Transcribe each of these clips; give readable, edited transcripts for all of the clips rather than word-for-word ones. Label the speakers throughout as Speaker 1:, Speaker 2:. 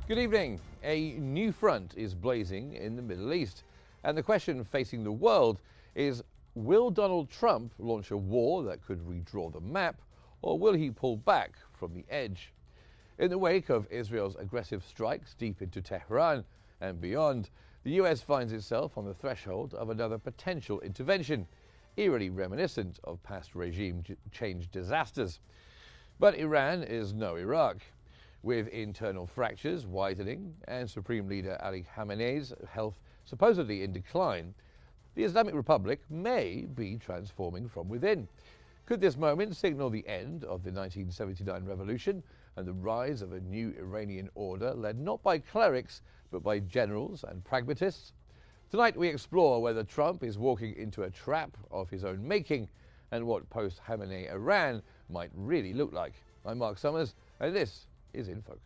Speaker 1: Good evening. A new front is blazing in the Middle East. And the question facing the world is, will Donald Trump launch a war that could redraw the map, or will he pull back from the edge? In the wake of Israel's aggressive strikes deep into Tehran and beyond, the US finds itself on the threshold of another potential intervention, eerily reminiscent of past regime change disasters. But Iran is no Iraq. With internal fractures widening and Supreme Leader Ali Khamenei's health supposedly in decline, the Islamic Republic may be transforming from within. Could this moment signal the end of the 1979 revolution and the rise of a new Iranian order led not by clerics but by generals and pragmatists? Tonight we explore whether Trump is walking into a trap of his own making and what post-Khamenei Iran might really look like. I'm Mark Summers, and this is In Focus.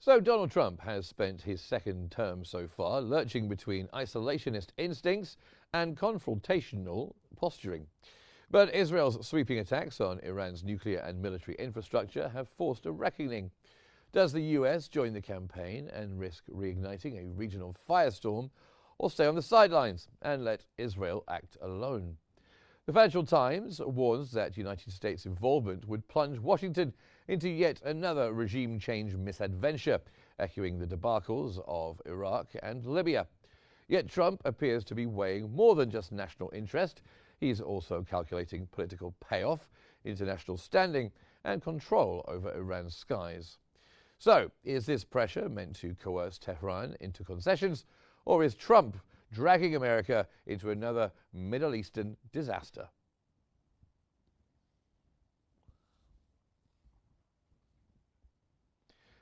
Speaker 1: So Donald Trump has spent his second term so far lurching between isolationist instincts and confrontational posturing. But Israel's sweeping attacks on Iran's nuclear and military infrastructure have forced a reckoning. Does the US join the campaign and risk reigniting a regional firestorm, or stay on the sidelines and let Israel act alone? The Financial Times warns that United States involvement would plunge Washington into yet another regime change misadventure, echoing the debacles of Iraq and Libya. Yet Trump appears to be weighing more than just national interest. He's also calculating political payoff, international standing, and control over Iran's skies. So, is this pressure meant to coerce Tehran into concessions, or is Trump dragging America into another Middle Eastern disaster?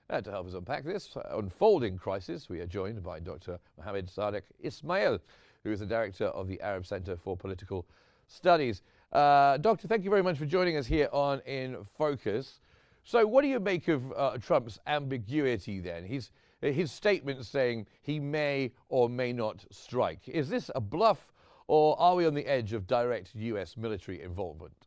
Speaker 1: And to help us unpack this unfolding crisis, we are joined by Dr. Mohammed Sadek Ismail, who is the director of the Arab Center for Political Studies. Doctor, thank you very much for joining us here on In Focus. So what do you make of Trump's ambiguity then? His statement saying he may or may not strike. Is this a bluff, or are we on the edge of direct US military involvement?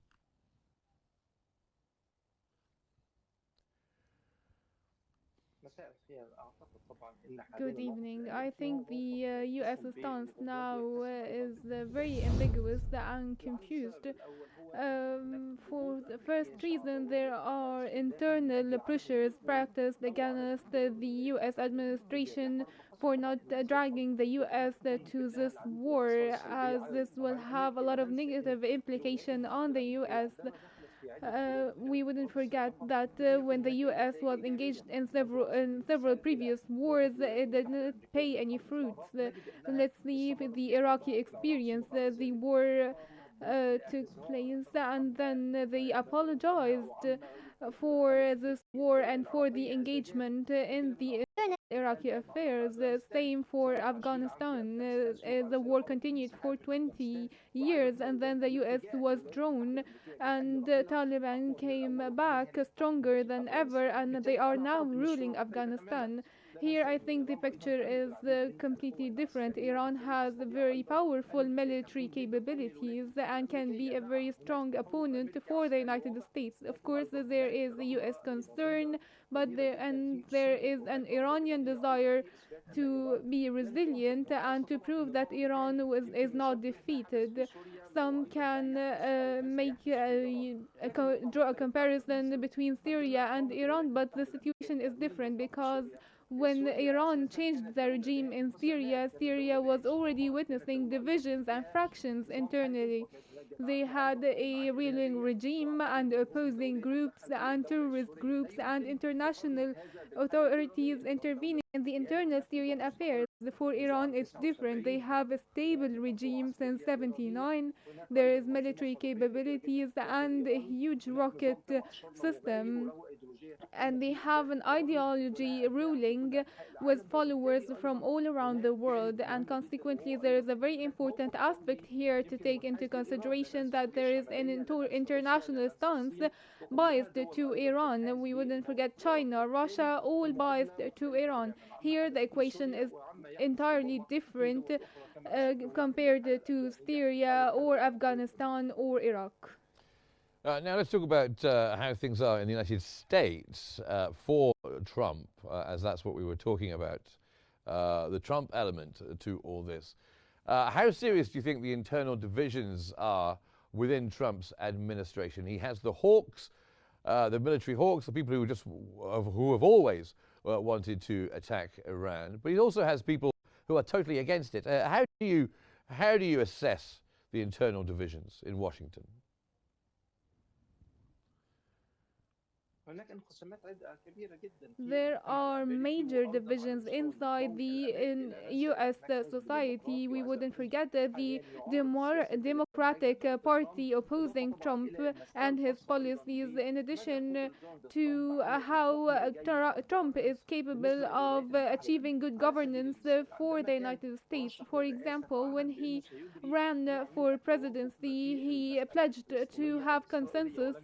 Speaker 2: Good evening. I think the US stance now is very ambiguous and confused. For the first reason, there are internal pressures practiced against the US administration for not dragging the US to this war, as this will have a lot of negative implication on the US. We wouldn't forget that when the U.S. was engaged in several previous wars, it did not pay any fruits. Let's leave the Iraqi experience. The war took place, and then they apologized for this war and for the engagement in the Iraqi affairs. Same for Afghanistan. The war continued for 20 years, and then the U.S. was drawn, and Taliban came back stronger than ever, and they are now ruling Afghanistan. Here, I think the picture is completely different. Iran has very powerful military capabilities and can be a very strong opponent for the United States. Of course, there is the U.S. concern, but there is an Iranian desire to be resilient and to prove that Iran is not defeated. Some can draw a comparison between Syria and Iran, but the situation is different because when Iran changed the regime in Syria, Syria was already witnessing divisions and fractions internally. They had a ruling regime and opposing groups and terrorist groups and international authorities intervening in the internal Syrian affairs. For Iran, it's different. They have a stable regime since '79. There is military capabilities and a huge rocket system. and they have an ideology ruling with followers from all around the world, and consequently there is a very important aspect here to take into consideration, that there is an international stance biased to Iran. We wouldn't forget China, Russia, all biased to Iran. Here the equation is entirely different compared to Syria or Afghanistan or Iraq.
Speaker 1: Now let's talk about how things are in the United States for Trump, as that's what we were talking about, the Trump element to all this. How serious do you think the internal divisions are within Trump's administration? He has the hawks, the military hawks, the people who have always wanted to attack Iran, but he also has people who are totally against it. How do you assess the internal divisions in Washington?
Speaker 2: There are major divisions inside the U.S. society. We wouldn't forget that the Democratic Party opposing Trump and his policies, in addition to how Trump is capable of achieving good governance for the United States. For example, when he ran for presidency, he pledged to have consensus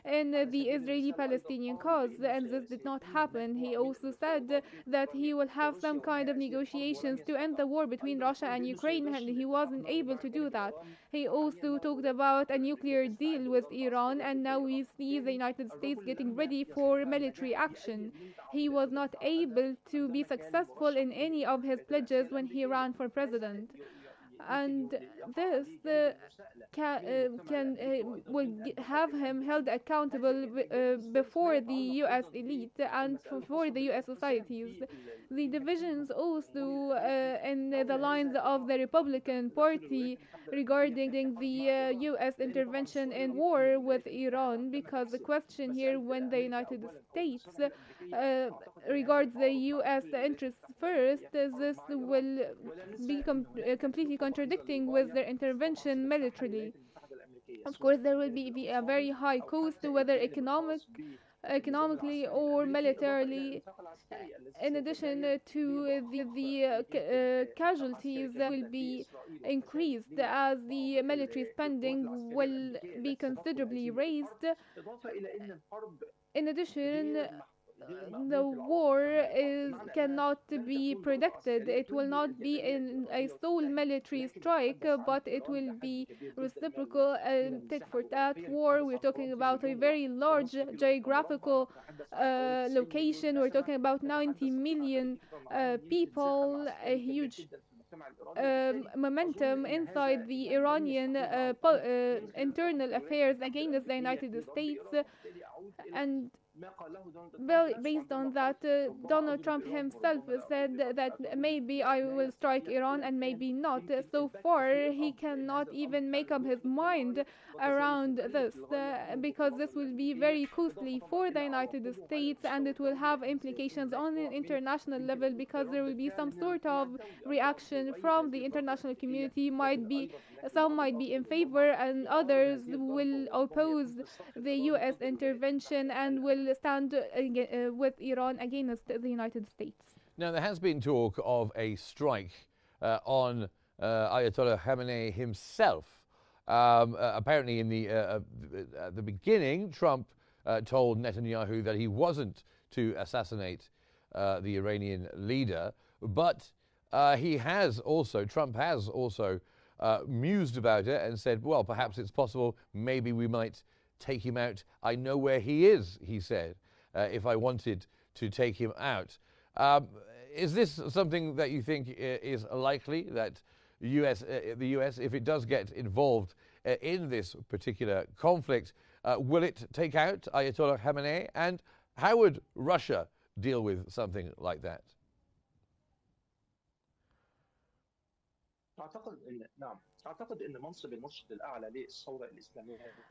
Speaker 2: in the Israeli-Palestinian cause, and this did not happen. He also said that he will have some kind of negotiations to end the war between Russia and Ukraine, and he wasn't able to do that. He also talked about a nuclear deal with Iran, and now we see the United States getting ready for military action. He was not able to be successful in any of his pledges when he ran for president. And this will have him held accountable before the U.S. elite and for the U.S. societies. The divisions also in the lines of the Republican Party regarding the U.S. intervention in war with Iran, because the question here, when the United States regards the U.S. interests first, this will be completely contradicting with their intervention militarily. Of course, there will be a very high cost, whether economically or militarily. In addition to the casualties will be increased as the military spending will be considerably raised. In addition, the war cannot be predicted. It will not be in a sole military strike, but it will be reciprocal, tit for tat war. We're talking about a very large geographical location. We're talking about 90 million people, a huge momentum inside the Iranian internal affairs against the United States, and based on that, Donald Trump himself said that maybe I will strike Iran and maybe not. So far, he cannot even make up his mind around this, because this will be very costly for the United States, and it will have implications on an international level, because there will be some sort of reaction from the international community. Some might be in favor, and others will oppose the U.S. intervention and will stand with Iran against the United States.
Speaker 1: Now, there has been talk of a strike on Ayatollah Khamenei himself. Apparently, at the beginning, Trump told Netanyahu that he wasn't to assassinate the Iranian leader, but Trump has also mused about it and said, well, perhaps it's possible, maybe we might take him out. I know where he is, he said, if I wanted to take him out. Is this something that you think is likely, that the US, if it does get involved in this particular conflict, will it take out Ayatollah Khamenei? And how would Russia deal with something like that?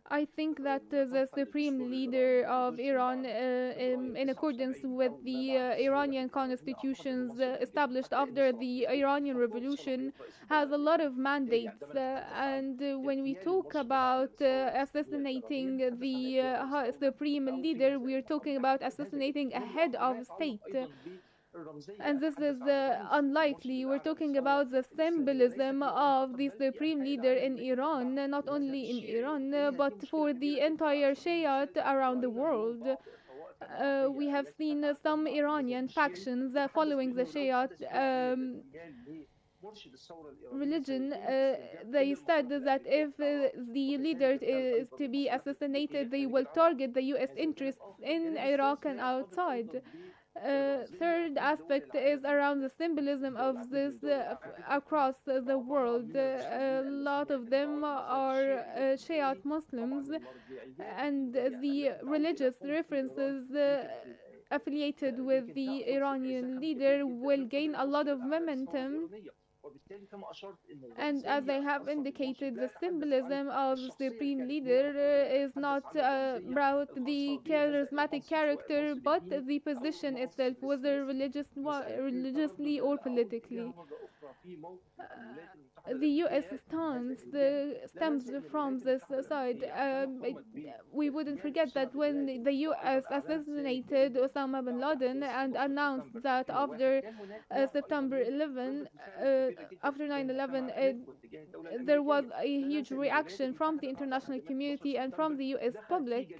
Speaker 2: I think that the supreme leader of Iran, in accordance with the Iranian constitutions established after the Iranian Revolution, has a lot of mandates. And when we talk about assassinating the supreme leader, we are talking about assassinating a head of state. And this is unlikely. We're talking about the symbolism of the supreme leader in Iran, not only in Iran, but for the entire Shiite around the world. We have seen some Iranian factions following the Shiite religion. They said that if the leader is to be assassinated, they will target the US interests in Iraq and outside. Third aspect is around the symbolism of this across the world. A lot of them are Shiite Muslims, and the religious references affiliated with the Iranian leader will gain a lot of momentum. And as I have indicated, the symbolism of the supreme leader is not about the charismatic character, but the position itself, whether religiously or politically. The US stance stems from this side. We wouldn't forget that when the US assassinated Osama bin Laden and announced that after September 11, after 9/11, there was a huge reaction from the international community and from the US public.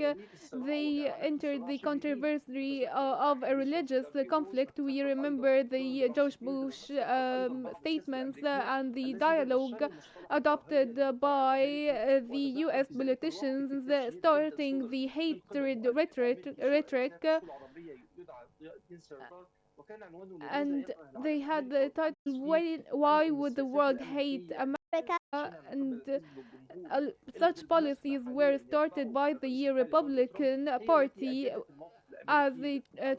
Speaker 2: They entered the controversy of a religious conflict. We remember the George Bush statements and the dialogue adopted by the US politicians, starting the hatred rhetoric. And they had the title, Why Would the World Hate America? And such policies were started by the Republican Party, as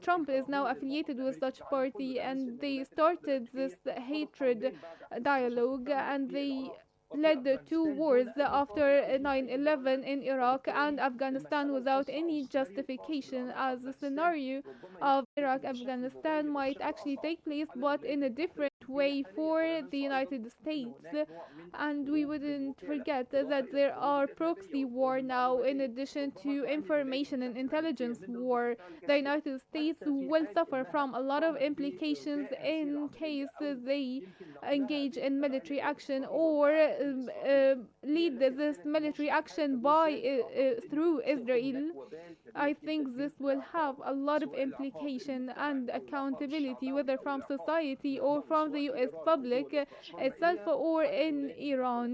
Speaker 2: Trump is now affiliated with such party, and they started this hatred dialogue, and they led to wars after 9/11 in Iraq and Afghanistan without any justification, as the scenario of Iraq-Afghanistan might actually take place, but in a different way for the United States. And we wouldn't forget that there are proxy war now in addition to information and intelligence war. The United States will suffer from a lot of implications in case they engage in military action or lead this military action by through Israel. I think this will have a lot of implication and accountability, whether from society or from the US public itself or in Iran.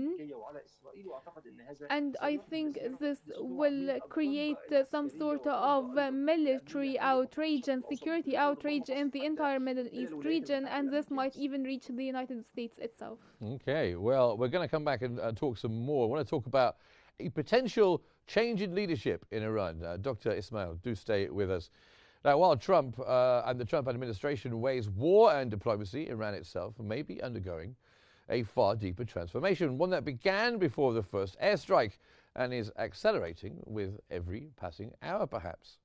Speaker 2: And I think this will create some sort of military outrage and security outrage in the entire Middle East region, and this might even reach the United States itself.
Speaker 1: Okay, well, we're going to come back and talk some more. I want to talk about a potential change in leadership in Iran. Dr. Ismail, do stay with us. Now, while Trump and the Trump administration weighs war and diplomacy, Iran itself may be undergoing a far deeper transformation, one that began before the first airstrike and is accelerating with every passing hour, perhaps.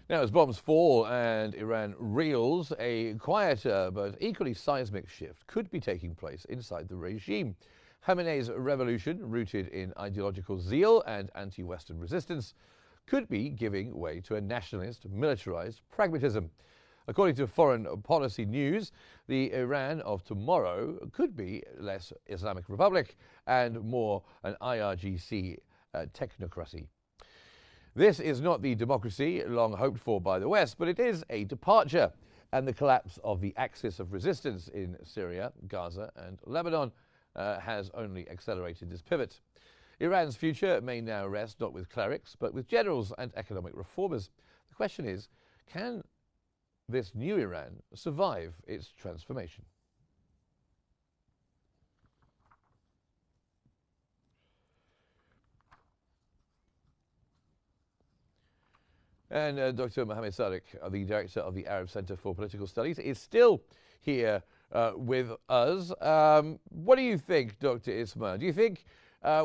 Speaker 1: Now, as bombs fall and Iran reels, a quieter but equally seismic shift could be taking place inside the regime. Khamenei's revolution, rooted in ideological zeal and anti-Western resistance, could be giving way to a nationalist, militarized pragmatism. According to Foreign Policy News, the Iran of tomorrow could be less Islamic Republic and more an IRGC technocracy. This is not the democracy long hoped for by the West, but it is a departure, and the collapse of the axis of resistance in Syria, Gaza, and Lebanon has only accelerated this pivot. Iran's future may now rest not with clerics, but with generals and economic reformers. The question is, can this new Iran survive its transformation? And Dr. Mohammed Sadiq, the director of the Arab Center for Political Studies, is still here with us. What do you think, Dr. Ismail? Do you think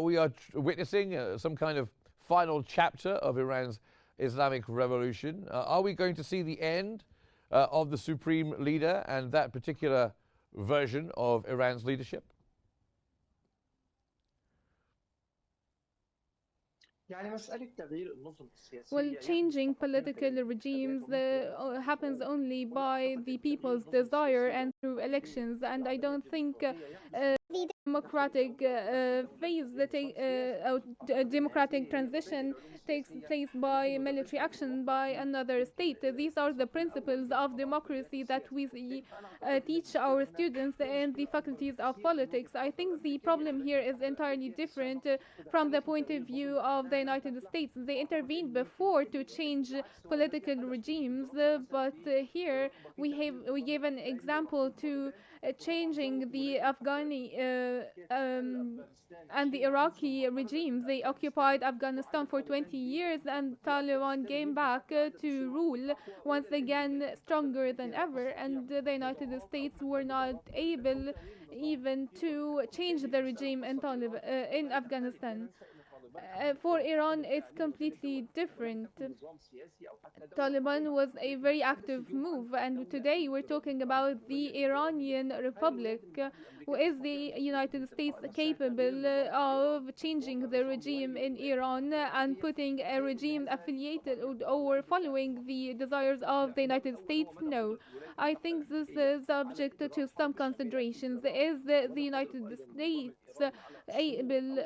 Speaker 1: we are witnessing some kind of final chapter of Iran's Islamic Revolution? Are we going to see the end of the supreme leader and that particular version of Iran's leadership?
Speaker 2: Well, changing political regimes happens only by the people's desire and through elections, and I don't think the democratic phase, democratic transition takes place by military action by another state. These are the principles of democracy that we teach our students in the faculties of politics. I think the problem here is entirely different from the point of view of the United States. They intervened before to change political regimes, but here we gave an example to changing the Afghani and the Iraqi regimes. They occupied Afghanistan for 20 years, and Taliban came back to rule once again stronger than ever, and the United States were not able even to change the regime in Afghanistan. For Iran, it's completely different. Taliban was a very active move, and today we're talking about the Iranian Republic. Is the United States capable of changing the regime in Iran and putting a regime affiliated or following the desires of the United States? No. I think this is subject to some considerations. Is the United States able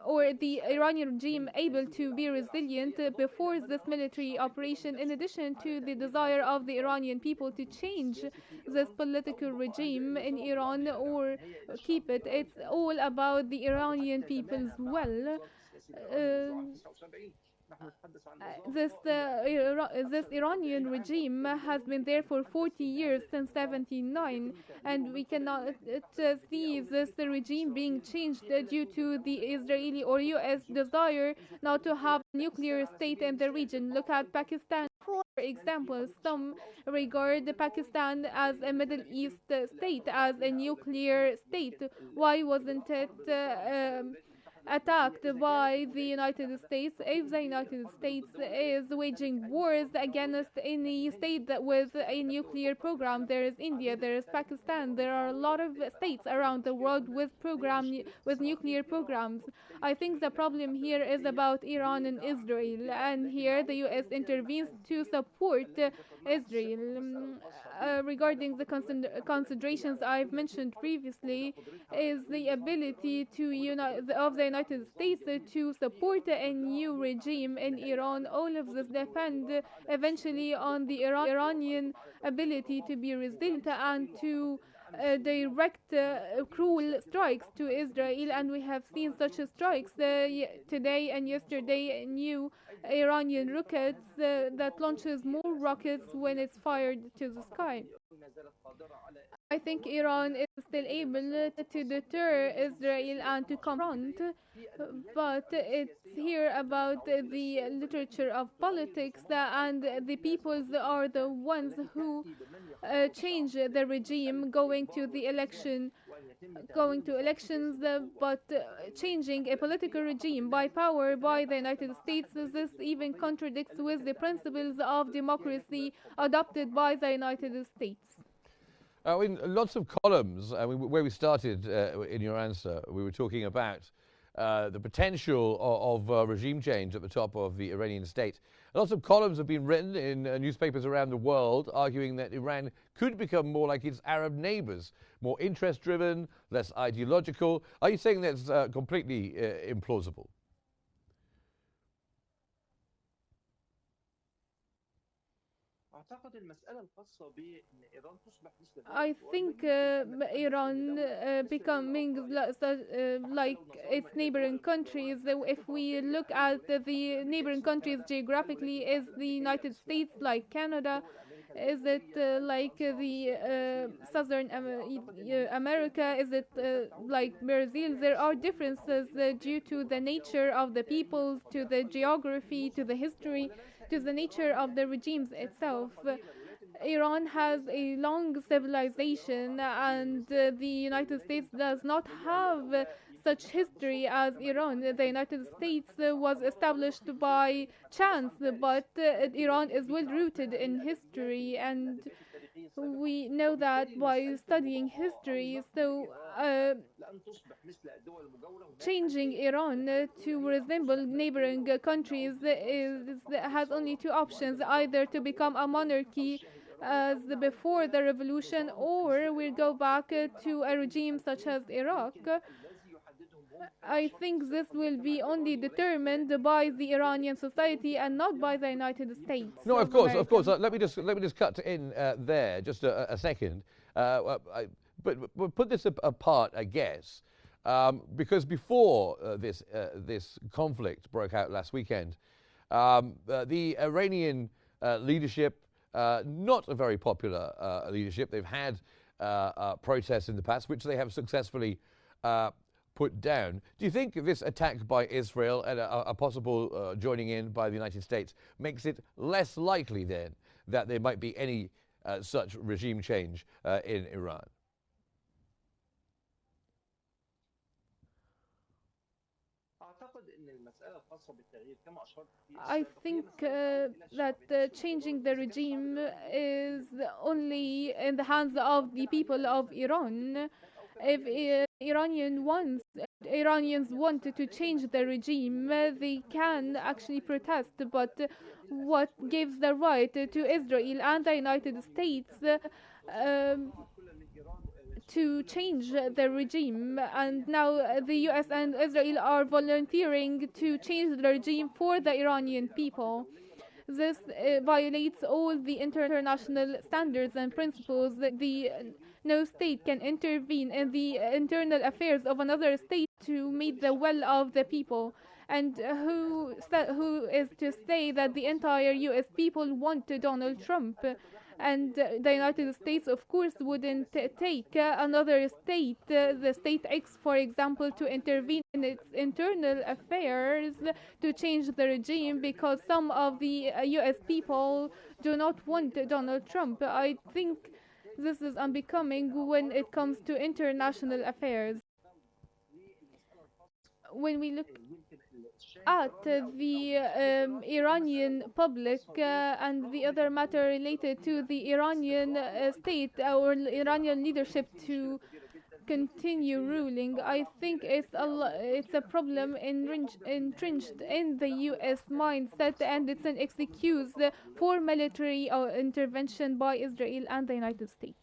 Speaker 2: or the Iranian regime able to be resilient before this military operation, in addition to the desire of the Iranian people to change this political regime in Iran or keep it? It's all about the Iranian people's will. This Iranian regime has been there for 40 years, since 79, and we cannot see this regime being changed due to the Israeli or US desire not to have a nuclear state in the region. Look at Pakistan, for example. Some regard Pakistan as a Middle East state, as a nuclear state. Why wasn't it attacked by the United States? If the United States is waging wars against any state that with a nuclear program, there is India, there is Pakistan, there are a lot of states around the world with nuclear programs. I think the problem here is about Iran and Israel, and here the US intervenes to support Israel. Regarding the considerations I've mentioned previously, is the ability of the United States to support a new regime in Iran. All of this depend eventually on the Iranian ability to be resilient and to direct cruel strikes to Israel, and we have seen such strikes today and yesterday. New Iranian rockets that launches more rockets when it's fired to the sky. I think Iran is still able to deter Israel and to confront, but it's here about the literature of politics, and the peoples are the ones who change the regime, going to elections, but changing a political regime by power by the United States, this even contradicts with the principles of democracy adopted by the United States.
Speaker 1: In lots of columns, where we started in your answer, we were talking about the potential of regime change at the top of the Iranian state. Lots of columns have been written in newspapers around the world arguing that Iran could become more like its Arab neighbors, more interest-driven, less ideological. Are you saying that's completely implausible?
Speaker 2: I think Iran becoming like its neighboring countries. If we look at the neighboring countries geographically, is the United States like Canada? Is it like the Southern America? Is it like Brazil? There are differences due to the nature of the peoples, to the geography, to the history, to the nature of the regimes itself. Iran has a long civilization, and the United States does not have such history as Iran. The United States was established by chance, but Iran is well rooted in history, and we know that by studying history. So, changing Iran to resemble neighboring countries has only two options: either to become a monarchy as before the revolution, or we go back to a regime such as Iraq. I think this will be only determined by the Iranian society and not by the United States.
Speaker 1: No, of course,
Speaker 2: America.
Speaker 1: of course. Let me just cut in there just a second. But we'll put this apart, I guess, because before this conflict broke out last weekend, the Iranian leadership, not a very popular leadership. They've had protests in the past, which they have successfully put down. Do you think this attack by Israel and a possible joining in by the United States makes it less likely then that there might be any such regime change in Iran?
Speaker 2: I think that changing the regime is only in the hands of the people of Iran. If Iranians want to change the regime, they can actually protest. But what gives the right to Israel and the United States to change the regime? And now the US and Israel are volunteering to change the regime for the Iranian people. This violates all the international standards and principles. No state can intervene in the internal affairs of another state to meet the will of the people. And who is to say that the entire US people want Donald Trump? And the United States, of course, wouldn't take another state, the state X, for example, to intervene in its internal affairs to change the regime because some of the US people do not want Donald Trump. I think this is unbecoming when it comes to international affairs. When we look at the Iranian public and the other matter related to the Iranian state or Iranian leadership to continue ruling, I think it's a problem entrenched in the US mindset, and it's an excuse for military intervention by Israel and the United States.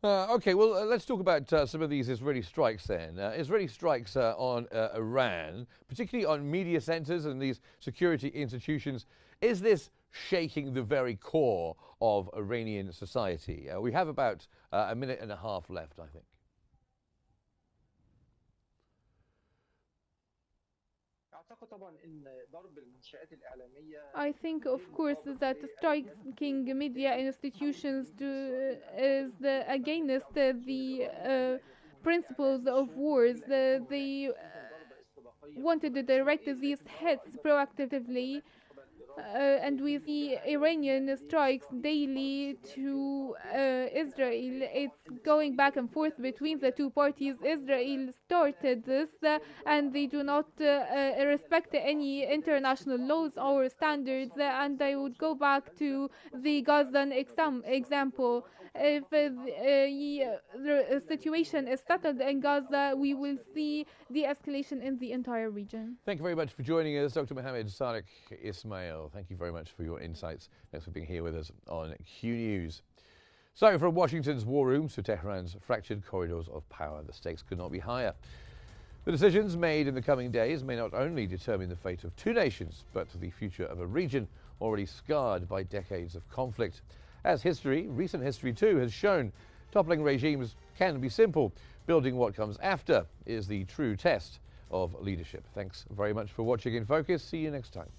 Speaker 1: Okay, well, let's talk about some of these Israeli strikes then. Israeli strikes on Iran, particularly on media centers and these security institutions. Is this shaking the very core of Iranian society? We have about a minute and a half left, I think.
Speaker 2: I think, of course, that striking media institutions is against the principles of wars. They wanted to direct these hits proactively. And we see Iranian strikes daily to Israel. It's going back and forth between the two parties. Israel started this, and they do not respect any international laws or standards. And I would go back to the Gazan example. If the situation is settled in Gaza, we will see de-escalation in the entire region.
Speaker 1: Thank you very much for joining us, Dr. Mohammed Sadiq Ismail. Thank you very much for your insights. Thanks for being here with us on Q News. So, from Washington's war rooms to Tehran's fractured corridors of power, the stakes could not be higher. The decisions made in the coming days may not only determine the fate of two nations, but the future of a region already scarred by decades of conflict. As history, recent history too, has shown, toppling regimes can be simple. Building what comes after is the true test of leadership. Thanks very much for watching In Focus. See you next time.